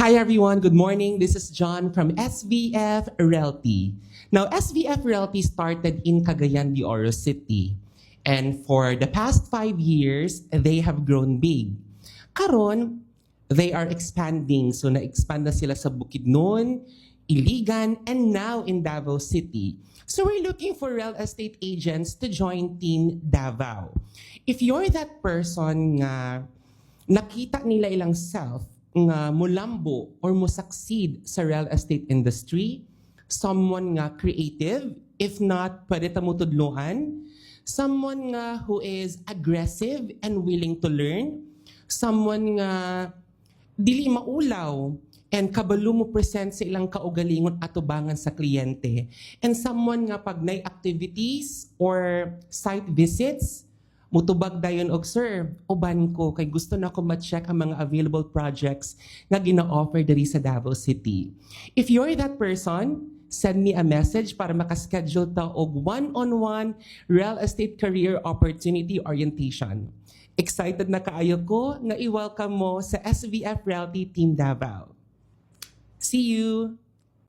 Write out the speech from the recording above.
Hi everyone, good morning. This is John from SVF Realty. Now, SVF Realty started in Cagayan de Oro City. And for the past 5 years, they have grown big. Karon, they are expanding. So na-expand na sila sa Bukidnon, Iligan, and now in Davao City. So we're looking for real estate agents to join Team Davao. If you're that person nga nakita nila ilang self nga mulambo or mo succeed sa real estate industry, someone nga creative, if not, pwede ta mo tudloan, someone nga who is aggressive and willing to learn, someone nga dili maulaw and kabalo mo present sa ilang kaugalingon atubangan sa kliyente, and someone nga pag nay activities or site visits, mutubag dayon og sir, uban ko kay gusto na ko ma-check ang mga available projects nga gina-offer diri sa Davao City. If you're that person, send me a message para makaschedule ta og one-on-one real estate career opportunity orientation. Excited na kaayo ko nga i-welcome mo sa SVF Realty Team Davao. See you!